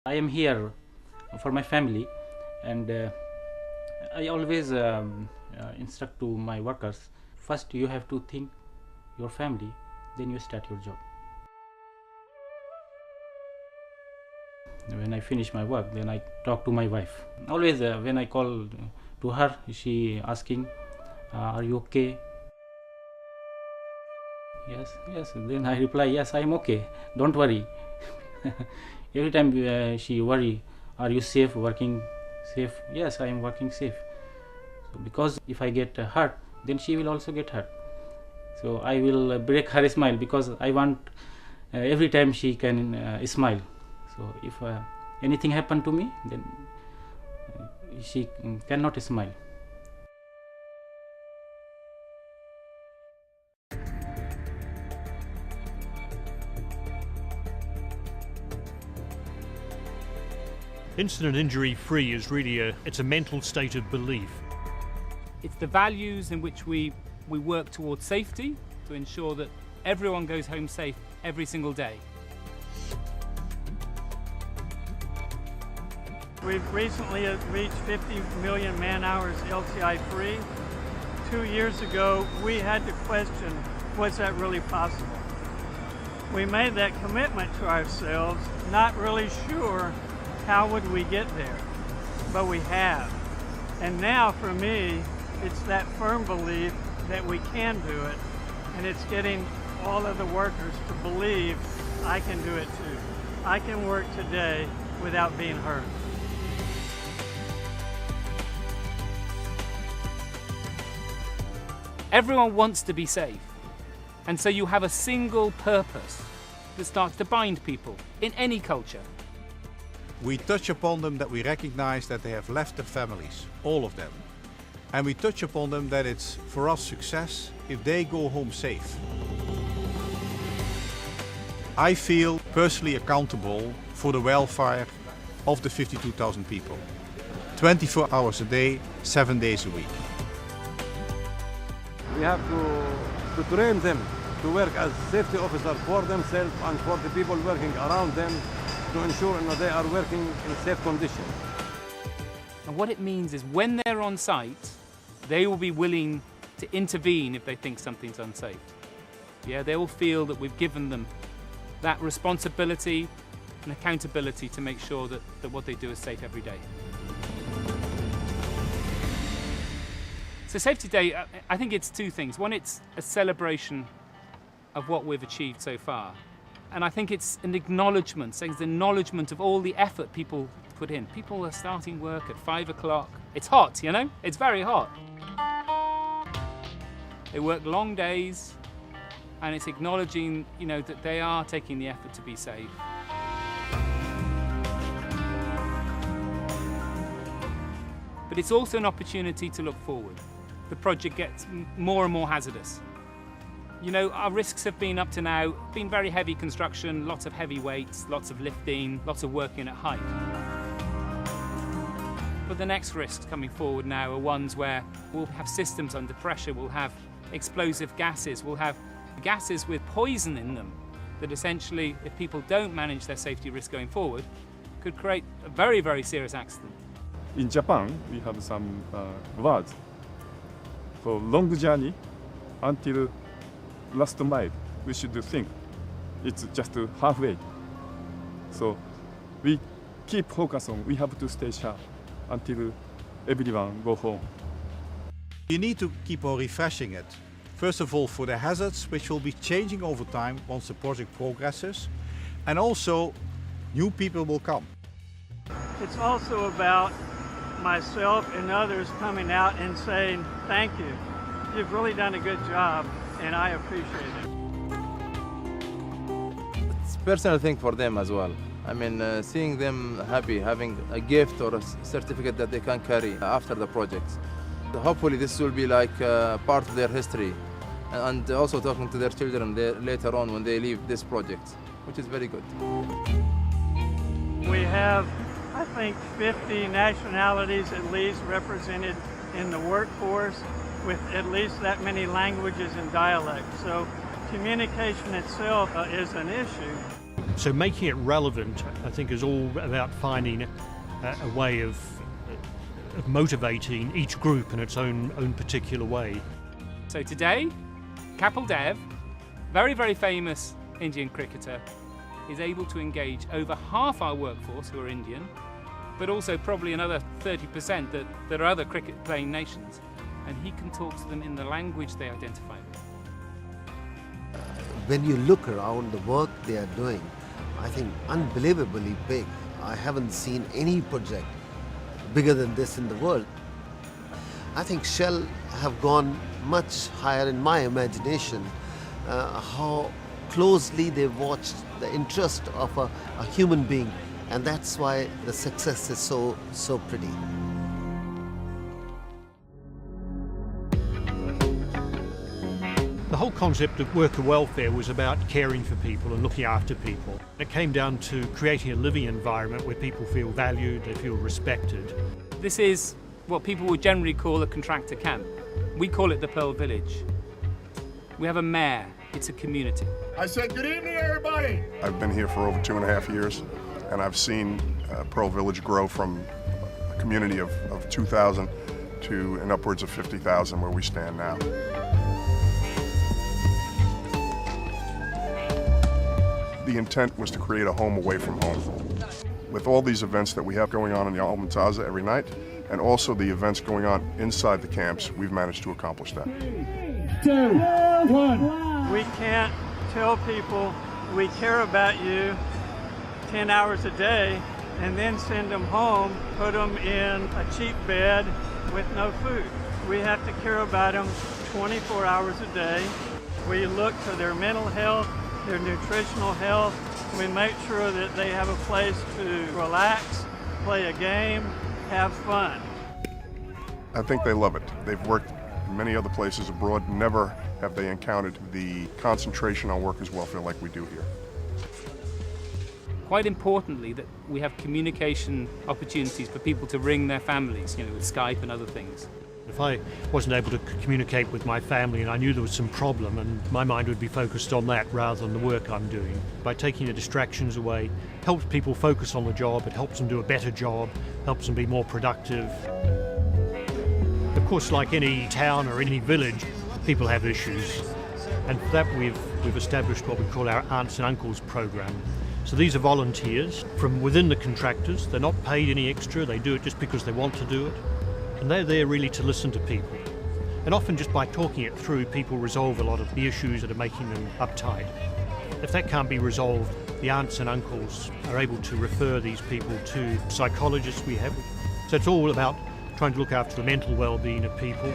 I am here for my family, and I always instruct to my workers, first you have to think your family, then you start your job. When I finish my work, then I talk to my wife. Always when I call to her, she asking, are you okay? Yes. Then I reply, yes, I am okay, don't worry. Every time she worry, are you safe, working safe? Yes, I am working safe. So because if I get hurt, then she will also get hurt. So I will break her smile, because I want every time she can smile. So if anything happen to me, then she cannot smile. Incident injury free is really it's a mental state of belief. It's the values in which we work towards safety to ensure that everyone goes home safe every single day. We've recently reached 50 million man-hours LTI free. 2 years ago, we had to question, was that really possible? We made that commitment to ourselves, not really sure how would we get there, but we have. And now for me, it's that firm belief that we can do it, and it's getting all of the workers to believe I can do it too. I can work today without being hurt. Everyone wants to be safe, and so you have a single purpose that starts to bind people in any culture. We touch upon them that we recognize that they have left their families, all of them. And we touch upon them that it's for us success if they go home safe. I feel personally accountable for the welfare of the 52,000 people. 24 hours a day, 7 days a week. We have to train them to work as safety officers for themselves and for the people working around them, to ensure they are working in safe conditions. And what it means is when they're on site, they will be willing to intervene if they think something's unsafe. Yeah, they will feel that we've given them that responsibility and accountability to make sure that what they do is safe every day. So Safety Day, I think it's two things. One, it's a celebration of what we've achieved so far. And I think it's an acknowledgement, saying it's an acknowledgement of all the effort people put in. People are starting work at 5 o'clock. It's hot, you know? It's very hot. They work long days, and it's acknowledging, that they are taking the effort to be safe. But it's also an opportunity to look forward. The project gets more and more hazardous. Our risks have been up to now, been very heavy construction, lots of heavy weights, lots of lifting, lots of working at height. But the next risks coming forward now are ones where we'll have systems under pressure, we'll have explosive gases, we'll have gases with poison in them that essentially, if people don't manage their safety risk going forward, could create a very, very serious accident. In Japan, we have some words for long journey until last mile. We should think it's just halfway. So we keep focus on, we have to stay sharp until everyone go home. You need to keep on refreshing it. First of all, for the hazards, which will be changing over time once the project progresses, and also new people will come. It's also about myself and others coming out and saying, thank you. You've really done a good job, and I appreciate it. It's a personal thing for them as well. I mean, seeing them happy, having a gift or a certificate that they can carry after the project. Hopefully this will be like part of their history, and also talking to their children later on when they leave this project, which is very good. We have, I think, 50 nationalities at least represented in the workforce, with at least that many languages and dialects. So communication itself is an issue. So making it relevant, I think, is all about finding a way of motivating each group in its own particular way. So today, Kapil Dev, very, very famous Indian cricketer, is able to engage over half our workforce who are Indian, but also probably another 30% that are other cricket-playing nations, and he can talk to them in the language they identify with. When you look around the work they are doing, I think unbelievably big. I haven't seen any project bigger than this in the world. I think Shell have gone much higher in my imagination, how closely they watched the interest of a human being, and that's why the success is so pretty. The whole concept of worker welfare was about caring for people and looking after people. It came down to creating a living environment where people feel valued, they feel respected. This is what people would generally call a contractor camp. We call it the Pearl Village. We have a mayor, it's a community. I said, good evening, everybody. I've been here for over 2.5 years, and I've seen Pearl Village grow from a community of 2,000 to an upwards of 50,000 where we stand now. The intent was to create a home away from home. With all these events that we have going on in the Almantaza every night, and also the events going on inside the camps, we've managed to accomplish that. 3, 2, 1. We can't tell people we care about you 10 hours a day and then send them home, put them in a cheap bed with no food. We have to care about them 24 hours a day. We look for their mental health, their nutritional health. We make sure that they have a place to relax, play a game, have fun. I think they love it. They've worked in many other places abroad. Never have they encountered the concentration on workers' welfare like we do here. Quite importantly, that we have communication opportunities for people to ring their families, with Skype and other things. If I wasn't able to communicate with my family and I knew there was some problem, and my mind would be focused on that rather than the work I'm doing. By taking the distractions away, helps people focus on the job, it helps them do a better job, helps them be more productive. Of course, like any town or any village, people have issues. And for that we've established what we call our Aunts and Uncles program. So these are volunteers from within the contractors. They're not paid any extra, they do it just because they want to do it. And they're there really to listen to people. And often just by talking it through, people resolve a lot of the issues that are making them uptight. If that can't be resolved, the aunts and uncles are able to refer these people to psychologists we have. So it's all about trying to look after the mental well-being of people.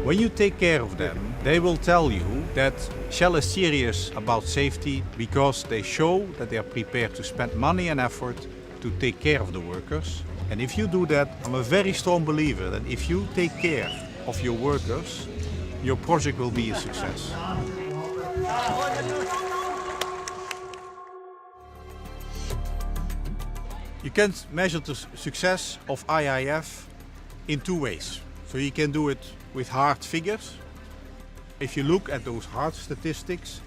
When you take care of them, they will tell you that Shell is serious about safety because they show that they are prepared to spend money and effort to take care of the workers. And if you do that, I'm a very strong believer that if you take care of your workers, your project will be a success. You can measure the success of IIF in 2 ways. So you can do it with hard figures. If you look at those hard statistics,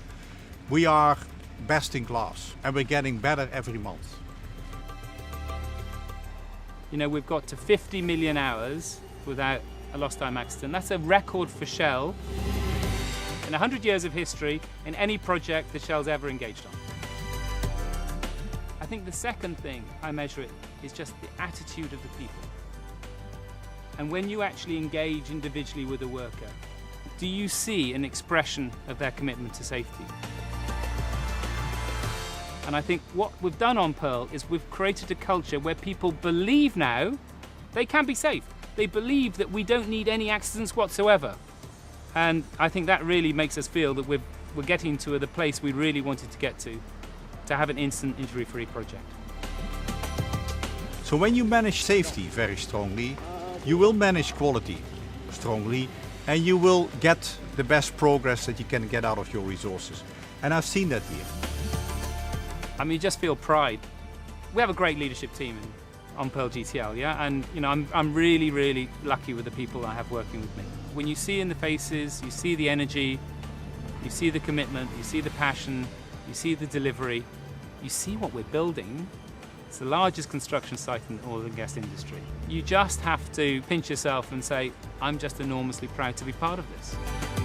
we are best in class and we're getting better every month. We've got to 50 million hours without a lost time accident. That's a record for Shell in 100 years of history in any project that Shell's ever engaged on. I think the second thing I measure it is just the attitude of the people. And when you actually engage individually with a worker, do you see an expression of their commitment to safety? And I think what we've done on Pearl is we've created a culture where people believe now they can be safe. They believe that we don't need any accidents whatsoever. And I think that really makes us feel that we're getting to the place we really wanted to get to have an instant injury-free project. So when you manage safety very strongly, you will manage quality strongly, and you will get the best progress that you can get out of your resources. And I've seen that here. You just feel pride. We have a great leadership team on Pearl GTL, yeah? And, I'm really, really lucky with the people I have working with me. When you see in the faces, you see the energy, You see the commitment, you see the passion, you see the delivery, you see what we're building. It's the largest construction site in the oil and gas industry. You just have to pinch yourself and say, I'm just enormously proud to be part of this.